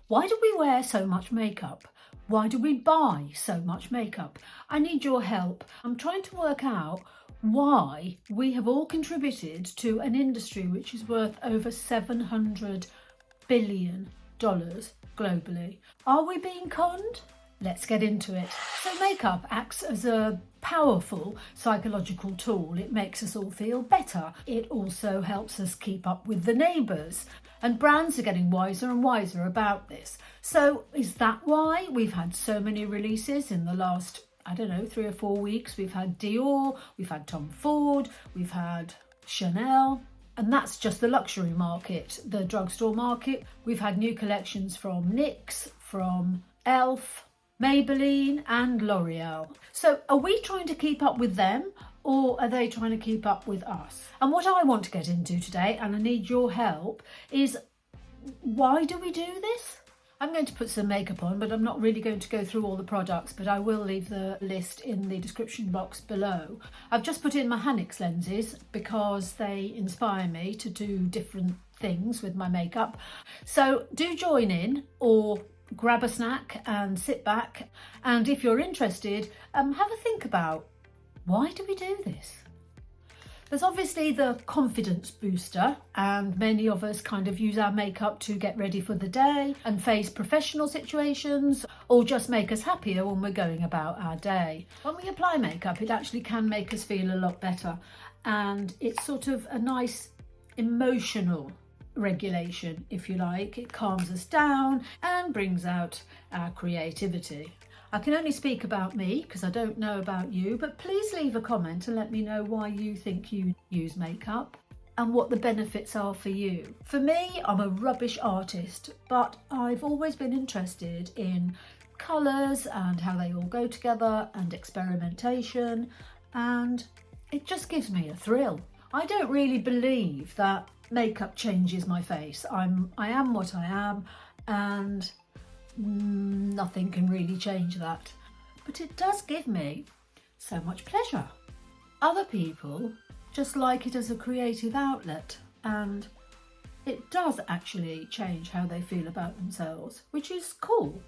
Why do we wear so much makeup? Why do we buy so much makeup? I need your help. I'm trying to work out why we have all contributed to an industry which is worth over $700 billion globally. Are we being conned? Let's get into it. So makeup acts as a powerful psychological tool. It makes us all feel better. It also helps us keep up with the neighbours. And brands are getting wiser and wiser about this. So is that why we've had so many releases in the last, 3 or 4 weeks? We've had Dior, we've had Tom Ford, we've had Chanel. And that's just the luxury market, the drugstore market. We've had new collections from NYX, from ELF, Maybelline and L'Oreal. So are we trying to keep up with them, or are they trying to keep up with us? And what I want to get into today, and I need your help, is why do we do this? I'm going to put some makeup on, but I'm not really going to go through all the products, but I will leave the list in the description box below. I've just put in my NYX lenses because they inspire me to do different things with my makeup. So do join in, or grab a snack and sit back, and if you're interested, have a think about, why do we do this? There's obviously the confidence booster, and many of us kind of use our makeup to get ready for the day and face professional situations, or just make us happier when we're going about our day. When we apply makeup, it actually can make us feel a lot better, and it's sort of a nice emotional regulation, if you like. It calms us down and brings out our creativity. I can only speak about me because I don't know about you, but please leave a comment and let me know why you think you use makeup and what the benefits are for you. For me, I'm a rubbish artist, but I've always been interested in colours and how they all go together and experimentation, and it just gives me a thrill. I don't really believe that makeup changes my face. I am what I am, and nothing can really change that. But it does give me so much pleasure. Other people just like it as a creative outlet, and it does actually change how they feel about themselves, which is cool.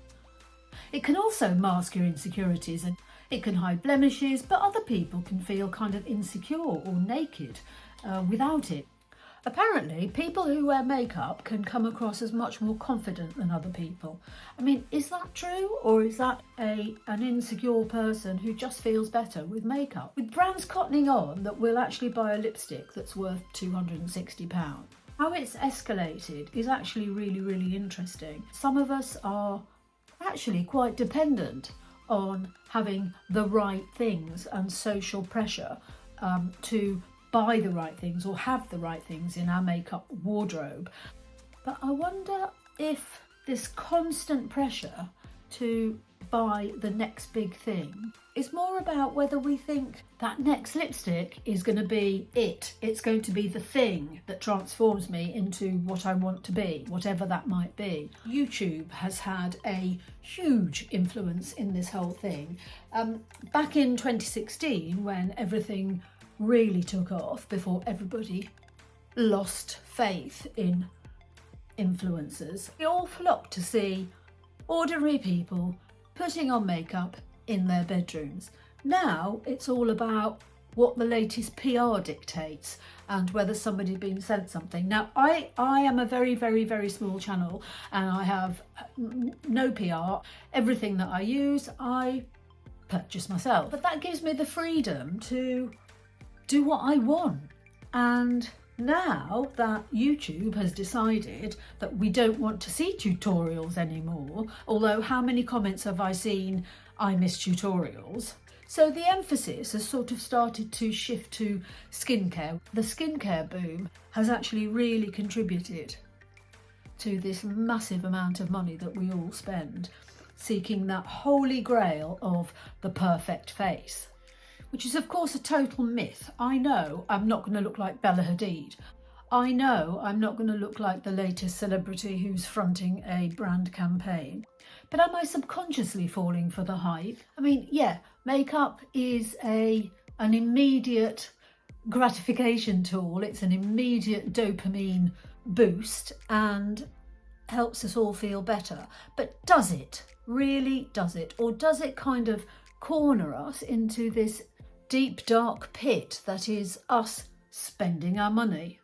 It can also mask your insecurities, and it can hide blemishes, but other people can feel kind of insecure or naked without it. Apparently, people who wear makeup can come across as much more confident than other people. I mean, is that true, or is that an insecure person who just feels better with makeup? With brands cottoning on that we'll actually buy a lipstick that's worth £260. How it's escalated is actually really, really interesting. Some of us are actually quite dependent on having the right things and social pressure to buy the right things or have the right things in our makeup wardrobe. But I wonder if this constant pressure to buy the next big thing is more about whether we think that next lipstick is going to be it. It's going to be the thing that transforms me into what I want to be, whatever that might be. YouTube has had a huge influence in this whole thing. Back in 2016, when everything really took off, before everybody lost faith in influencers, we all flocked to see ordinary people putting on makeup in their bedrooms. Now it's all about what the latest PR dictates and whether somebody's been sent something. Now I am a very, very, very small channel, and I have no PR. Everything that I use I purchase myself, but that gives me the freedom to do what I want. And now that YouTube has decided that we don't want to see tutorials anymore, although how many comments have I seen, I miss tutorials? So the emphasis has sort of started to shift to skincare. The skincare boom has actually really contributed to this massive amount of money that we all spend seeking that holy grail of the perfect face, which is of course a total myth. I know I'm not going to look like Bella Hadid. I know I'm not going to look like the latest celebrity who's fronting a brand campaign. But am I subconsciously falling for the hype? I mean, yeah, makeup is an immediate gratification tool. It's an immediate dopamine boost, and helps us all feel better, but does it? Really does it? Or does it kind of corner us into this deep dark pit that is us spending our money?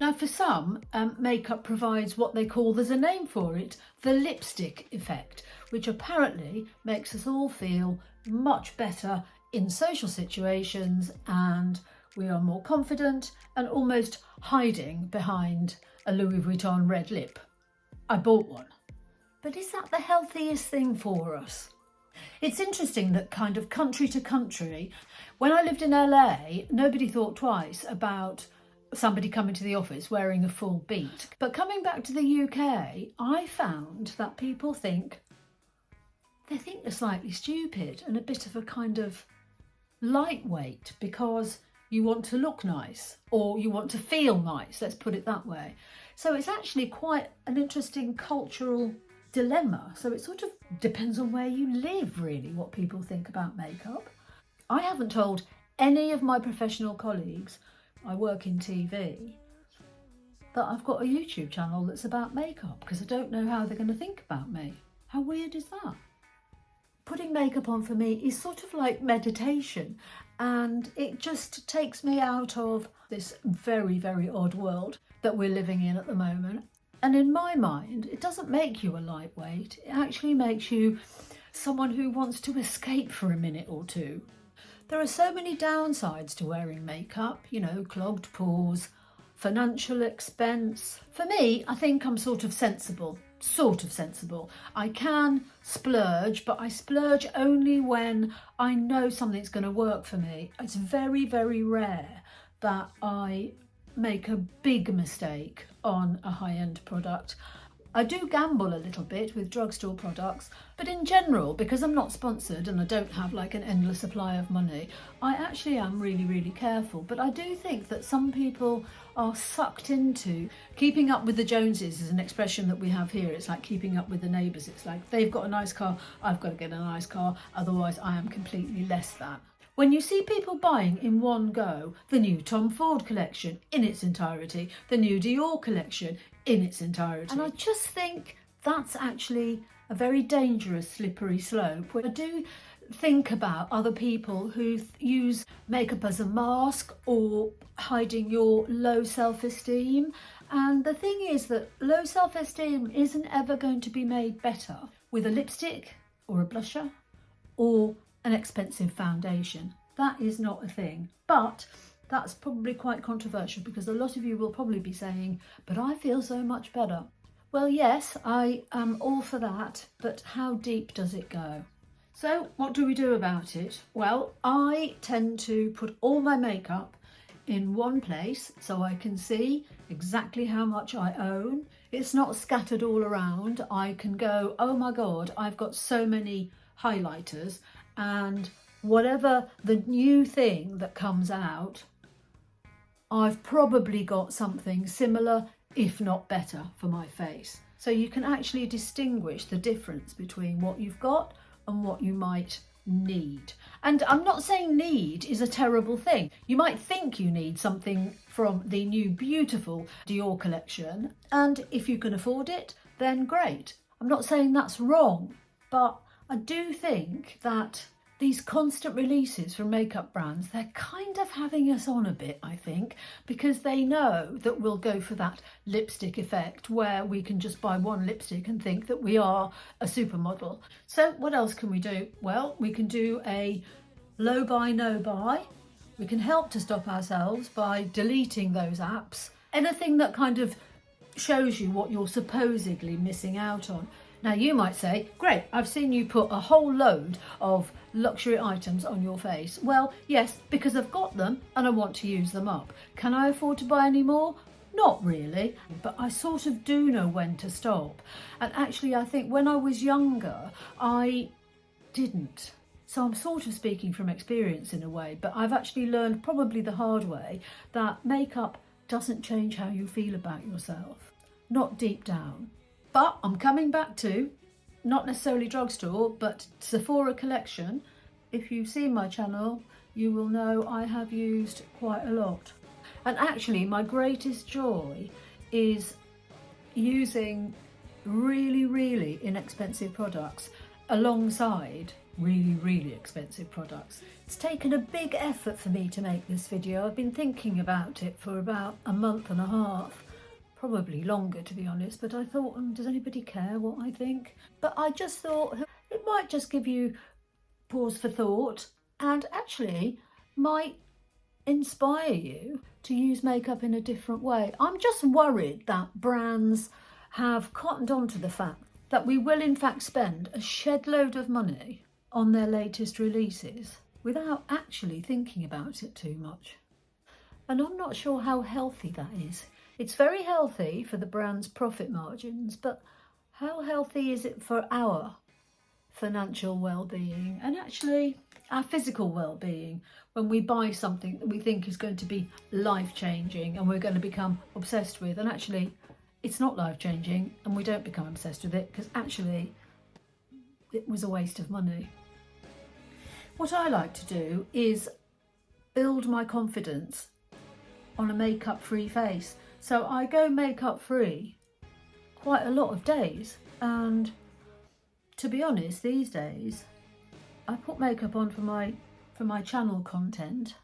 Now for some, makeup provides what they call, there's a name for it, the lipstick effect, which apparently makes us all feel much better in social situations, and we are more confident and almost hiding behind a Louis Vuitton red lip. I bought one. But is that the healthiest thing for us? It's interesting that kind of country to country, when I lived in LA, nobody thought twice about somebody coming to the office wearing a full beat. But coming back to the UK, I found that people think they're slightly stupid and a bit of a kind of lightweight because you want to look nice or you want to feel nice, let's put it that way. So it's actually quite an interesting cultural dilemma. So it sort of depends on where you live, really, what people think about makeup. I haven't told any of my professional colleagues, I work in TV, that I've got a YouTube channel that's about makeup because I don't know how they're going to think about me. How weird is that? Putting makeup on for me is sort of like meditation, and it just takes me out of this very, very odd world that we're living in at the moment. And in my mind, it doesn't make you a lightweight. It actually makes you someone who wants to escape for a minute or two. There are so many downsides to wearing makeup, you know, clogged pores, financial expense. For me, I think I'm sort of sensible. I can splurge, but I splurge only when I know something's going to work for me. It's very, very rare that I make a big mistake on a high-end product. I do gamble a little bit with drugstore products, but in general, because I'm not sponsored and I don't have like an endless supply of money, I actually am really, really careful. But I do think that some people are sucked into keeping up with the Joneses, is an expression that we have here. It's like keeping up with the neighbours. It's like they've got a nice car, I've got to get a nice car, otherwise I am completely less than. When you see people buying in one go the new Tom Ford collection in its entirety, the new Dior collection in its entirety, and I just think that's actually a very dangerous slippery slope. I do think about other people who use makeup as a mask or hiding your low self-esteem, and the thing is that low self-esteem isn't ever going to be made better with a lipstick or a blusher or an expensive foundation. That is not a thing. But that's probably quite controversial because a lot of you will probably be saying, but I feel so much better. Well, yes, I am all for that, but how deep does it go? So what do we do about it? Well, I tend to put all my makeup in one place so I can see exactly how much I own. It's not scattered all around. I can go, oh my God, I've got so many highlighters, and whatever the new thing that comes out, I've probably got something similar, if not better, for my face. So you can actually distinguish the difference between what you've got and what you might need. And I'm not saying need is a terrible thing. You might think you need something from the new beautiful Dior collection, and if you can afford it, then great. I'm not saying that's wrong, but I do think that these constant releases from makeup brands, they're kind of having us on a bit, I think, because they know that we'll go for that lipstick effect where we can just buy one lipstick and think that we are a supermodel. So what else can we do? Well, we can do a low buy, no buy. We can help to stop ourselves by deleting those apps. Anything that kind of shows you what you're supposedly missing out on. Now you might say, great, I've seen you put a whole load of luxury items on your face. Well, yes, because I've got them and I want to use them up. Can I afford to buy any more? Not really, but I sort of do know when to stop. And actually, I think when I was younger, I didn't. So I'm sort of speaking from experience in a way, but I've actually learned probably the hard way that makeup doesn't change how you feel about yourself, not deep down. But I'm coming back to, not necessarily drugstore, but Sephora collection. If you've seen my channel, you will know I have used quite a lot. And actually, my greatest joy is using really inexpensive products alongside really expensive products. It's taken a big effort for me to make this video. I've been thinking about it for about a month and a half, probably longer to be honest, but I thought, does anybody care what I think? But I just thought it might just give you pause for thought and actually might inspire you to use makeup in a different way. I'm just worried that brands have cottoned on to the fact that we will in fact spend a shed load of money on their latest releases without actually thinking about it too much. And I'm not sure how healthy that is. It's very healthy for the brand's profit margins, but how healthy is it for our financial well-being and actually our physical well-being when we buy something that we think is going to be life-changing and we're going to become obsessed with, and actually it's not life-changing and we don't become obsessed with it because actually it was a waste of money. What I like to do is build my confidence on a makeup-free face. So I go makeup-free quite a lot of days, and to be honest, these days I put makeup on for my channel content,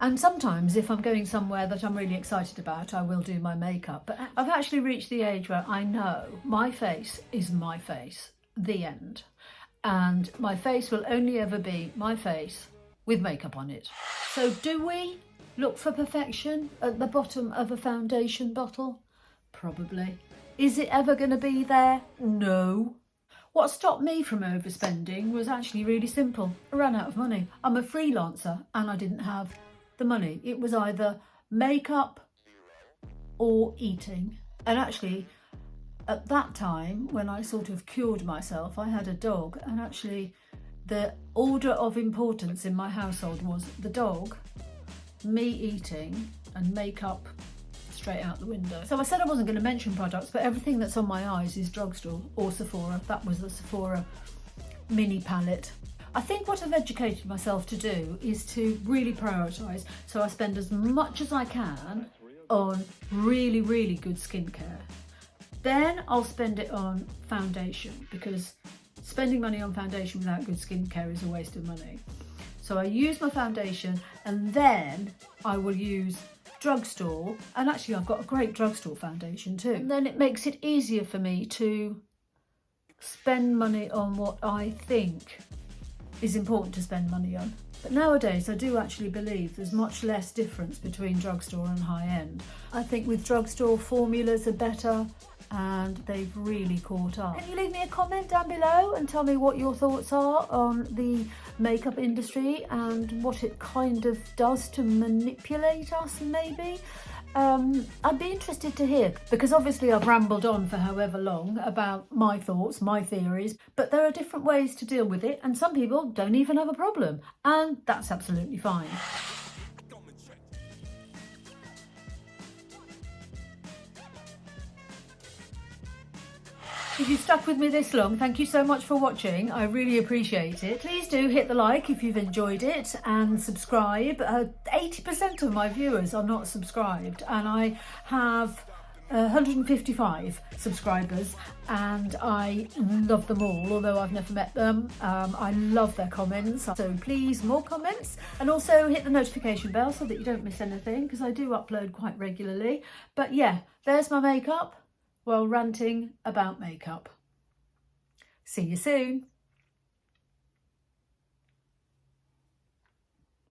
and sometimes if I'm going somewhere that I'm really excited about, I will do my makeup. But I've actually reached the age where I know my face is my face, the end. And my face will only ever be my face with makeup on it. So do we look for perfection at the bottom of a foundation bottle? Probably. Is it ever going to be there? No. What stopped me from overspending was actually really simple. I ran out of money. I'm a freelancer and I didn't have the money. It was either makeup or eating. And actually, at that time, when I sort of cured myself, I had a dog, and actually the order of importance in my household was the dog, me eating, and makeup straight out the window. So I said I wasn't going to mention products, but everything that's on my eyes is drugstore or Sephora. That was the Sephora mini palette. I think what I've educated myself to do is to really prioritise. So I spend as much as I can on really good skincare. Then I'll spend it on foundation, because spending money on foundation without good skincare is a waste of money. So I use my foundation and then I will use drugstore, and actually I've got a great drugstore foundation too. And then it makes it easier for me to spend money on what I think is important to spend money on. But nowadays I do actually believe there's much less difference between drugstore and high-end. I think with drugstore formulas are better and they've really caught up. Can you leave me a comment down below and tell me what your thoughts are on the makeup industry and what it kind of does to manipulate us maybe? I'd be interested to hear, because obviously I've rambled on for however long about my thoughts, my theories, but there are different ways to deal with it, and some people don't even have a problem, and that's absolutely fine. If you've stuck with me this long, thank you so much for watching. I really appreciate it. Please do hit the like if you've enjoyed it and subscribe. 80% of my viewers are not subscribed, and I have 155 subscribers and I love them all, although I've never met them. I love their comments, so please, more comments, and also hit the notification bell so that you don't miss anything, because I do upload quite regularly. But yeah, there's my makeup while ranting about makeup. See you soon.